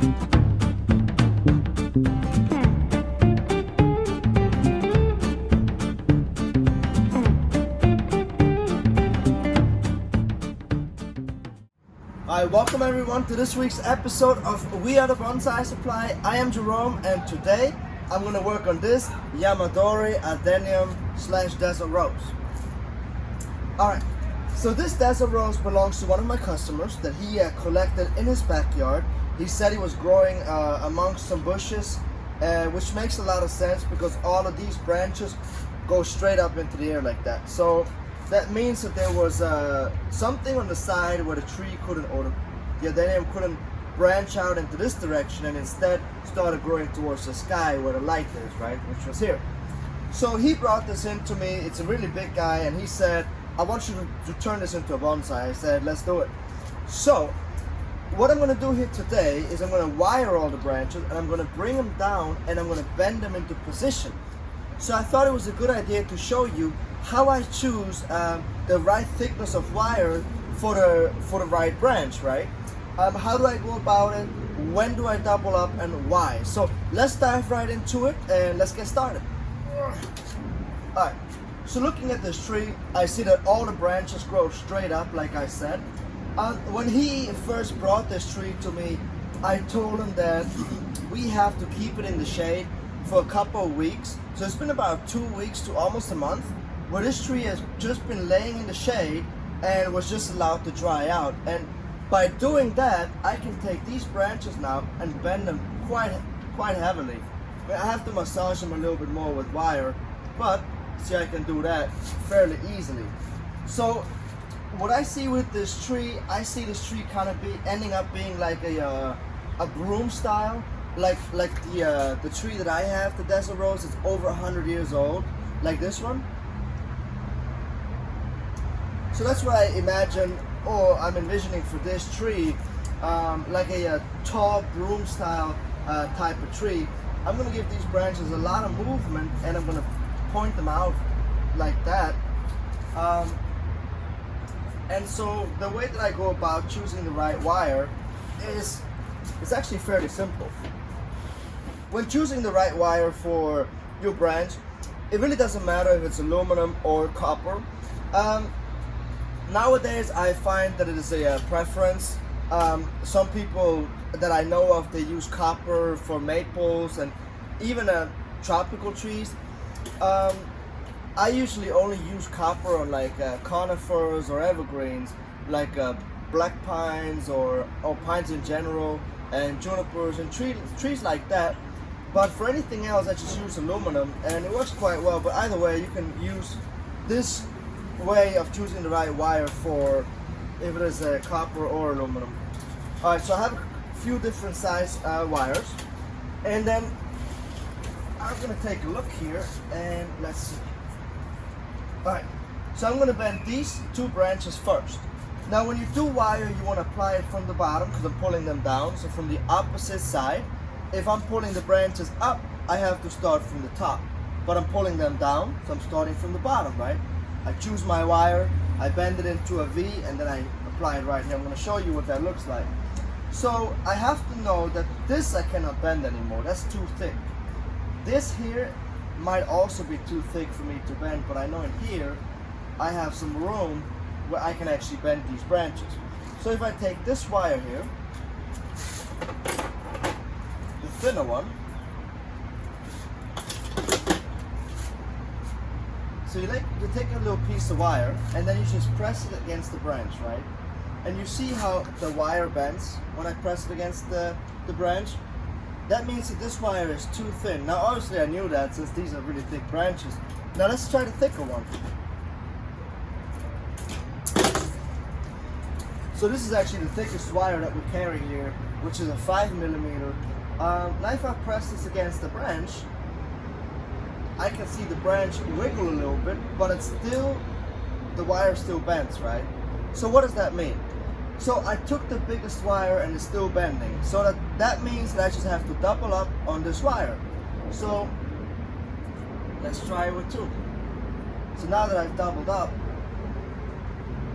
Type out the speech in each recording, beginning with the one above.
Hi, welcome everyone to this week's episode of We Are the Bonsai Supply. I am Jerome, and today I'm going to work on this Yamadori Adenium / Desert Rose. Alright, so this Desert Rose belongs to one of my customers that he collected in his backyard. He said he was growing amongst some bushes, which makes a lot of sense because all of these branches go straight up into the air like that. So that means that there was something on the side where the tree couldn't, or the adenium couldn't branch out into this direction and instead started growing towards the sky where the light is, right? Which was here. So he brought this in to me. It's a really big guy, and he said, I want you to turn this into a bonsai. I said, let's do it. So what I'm going to do here today is I'm going to wire all the branches and I'm going to bring them down and I'm going to bend them into position. So I thought it was a good idea to show you how I choose the right thickness of wire for the right branch, right? How do I go about it? When do I double up and why? So let's dive right into it and let's get started. Alright, so looking at this tree, I see that all the branches grow straight up like I said. When he first brought this tree to me, I told him that we have to keep it in the shade for a couple of weeks. So it's been about 2 weeks to almost a month where this tree has just been laying in the shade and was just allowed to dry out. And by doing that, I can take these branches now and bend them quite heavily. I have to massage them a little bit more with wire, but see, I can do that fairly easily. So what I see with this tree, I see this tree kind of ending up being like a broom style, like the tree that I have, the Desert Rose. It's over 100 years old, like this one. So that's what I imagine, or I'm envisioning for this tree, like a tall broom style type of tree. I'm going to give these branches a lot of movement and I'm going to point them out like that. And so the way that I go about choosing the right wire is it's actually fairly simple. When choosing the right wire for your branch, it really doesn't matter if it's aluminum or copper. Nowadays, I find that it is a preference. Some people that I know of, they use copper for maples and even tropical trees. I usually only use copper on like conifers or evergreens, like black pines or pines in general, and junipers and trees like that. But for anything else, I just use aluminum, and it works quite well. But either way, you can use this way of choosing the right wire for if it is copper or aluminum. Alright, so I have a few different size wires, and then I'm going to take a look here and let's see. Alright, so I'm going to bend these two branches first. Now when you do wire, you want to apply it from the bottom because I'm pulling them down, so from the opposite side. If I'm pulling the branches up, I have to start from the top, but I'm pulling them down, so I'm starting from the bottom, right? I choose my wire, I bend it into a V, and then I apply it right here. I'm going to show you what that looks like. So I have to know that this I cannot bend anymore. That's too thick. This here might also be too thick for me to bend, but I know in here I have some room where I can actually bend these branches. So if I take this wire here, the thinner one, so you take a little piece of wire and then you just press it against the branch, right? And you see how the wire bends when I press it against the branch? That means that this wire is too thin. Now obviously I knew that since these are really thick branches. Now let's try the thicker one. So this is actually the thickest wire that we carry here, which is a 5mm. Now if I press this against the branch, I can see the branch wiggle a little bit, but it's still, the wire still bends, right? So what does that mean? So I took the biggest wire and it's still bending. So that means that I just have to double up on this wire. So let's try it with 2. So now that I've doubled up,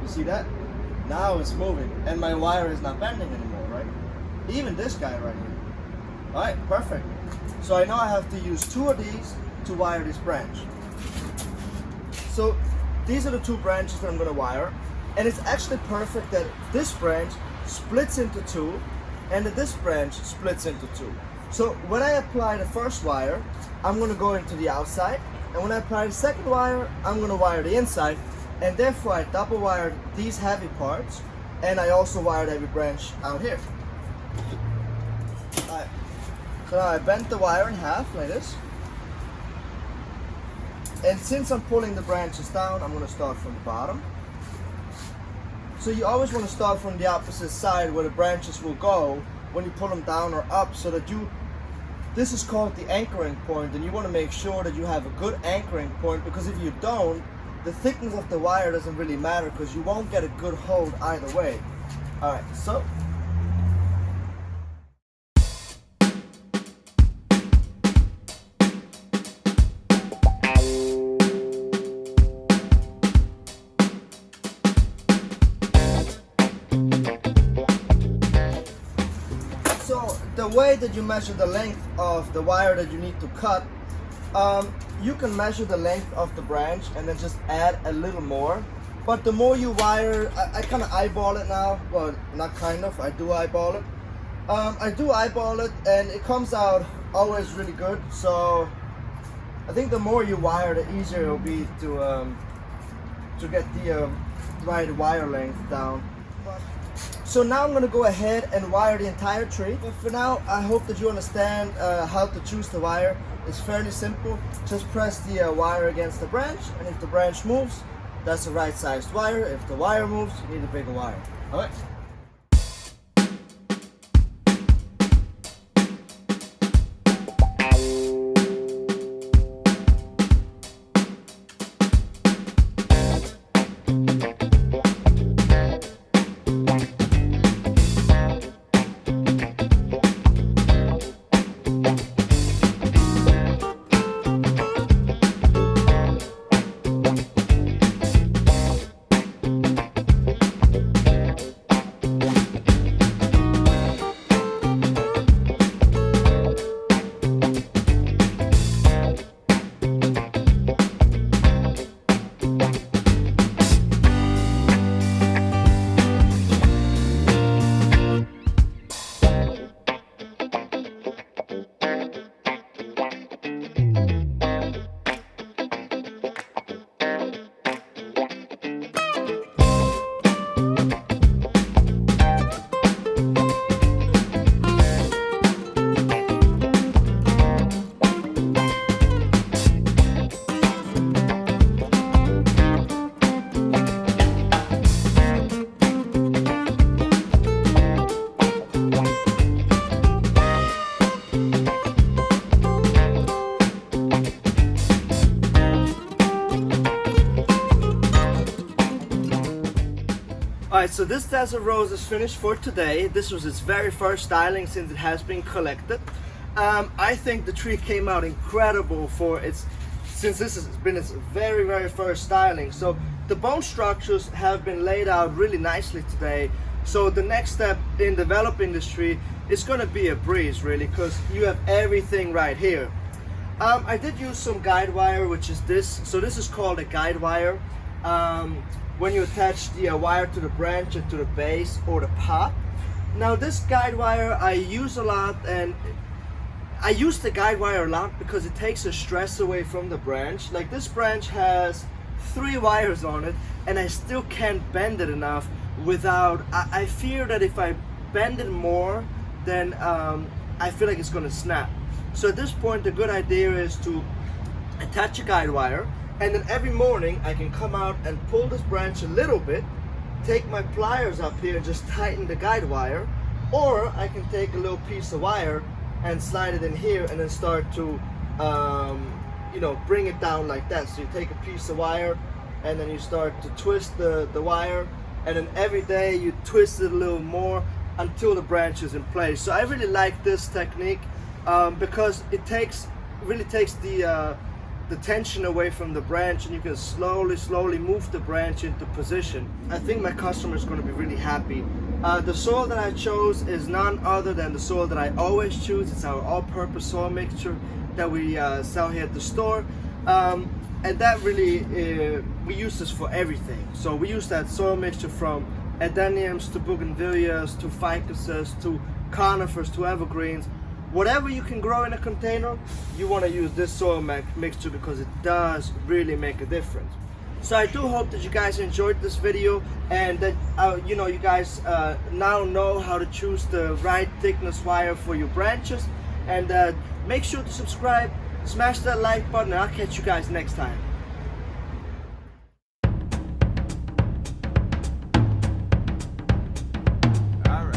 you see that? Now it's moving and my wire is not bending anymore, right? even this guy right here. All right, perfect. So I know I have to use 2 of these to wire this branch. So these are the 2 branches that I'm gonna wire, and it's actually perfect that this branch splits into 2 and that this branch splits into 2. So when I apply the first wire, I'm gonna go into the outside, and when I apply the second wire, I'm gonna wire the inside, and therefore I double wired these heavy parts, and I also wired every branch out here. Alright, so now I bent the wire in half like this. And since I'm pulling the branches down, I'm going to start from the bottom. So you always want to start from the opposite side where the branches will go when you pull them down or up, so that this is called the anchoring point, and you want to make sure that you have a good anchoring point, because if you don't, the thickness of the wire doesn't really matter because you won't get a good hold either way. Alright, so the way that you measure the length of the wire that you need to cut, you can measure the length of the branch and then just add a little more. But the more you wire, I kind of eyeball it now. Well, not kind of, I do eyeball it. I do eyeball it, and it comes out always really good. So I think the more you wire, the easier it will be to get the right wire length down. So now I'm going to go ahead and wire the entire tree. But for now, I hope that you understand how to choose the wire. It's fairly simple. Just press the wire against the branch, and if the branch moves, that's the right sized wire. If the wire moves, you need a bigger wire. All right. Alright, so this desert rose is finished for today. This was its very first styling since it has been collected. I think the tree came out incredible since this has been its very first styling. So the bone structures have been laid out really nicely today. So the next step in developing this tree is going to be a breeze, really, because you have everything right here. I did use some guide wire, which is this. So this is called a guide wire. When you attach the wire to the branch and to the base or the pot. Now this guide wire I use a lot, and I use the guide wire a lot because it takes the stress away from the branch. Like this branch has 3 wires on it, and I still can't bend it enough without, I fear that if I bend it more, then I feel like it's gonna snap. So at this point, the good idea is to attach a guide wire, and then every morning I can come out and pull this branch a little bit, take my pliers up here and just tighten the guide wire, or I can take a little piece of wire and slide it in here and then start to bring it down like that. So you take a piece of wire and then you start to twist the wire, and then every day you twist it a little more until the branch is in place. So I really like this technique because it really takes the the tension away from the branch, and you can slowly move the branch into position. I think my customer is going to be really happy. The soil that I chose is none other than the soil that I always choose. It's our all-purpose soil mixture that we sell here at the store. And that really, we use this for everything. So we use that soil mixture from adeniums to bougainvilleas to ficuses to conifers to evergreens. Whatever you can grow in a container, you want to use this soil mixture because it does really make a difference. So I do hope that you guys enjoyed this video, and that you know, you guys now know how to choose the right thickness wire for your branches. And make sure to subscribe, smash that like button, and I'll catch you guys next time. All right.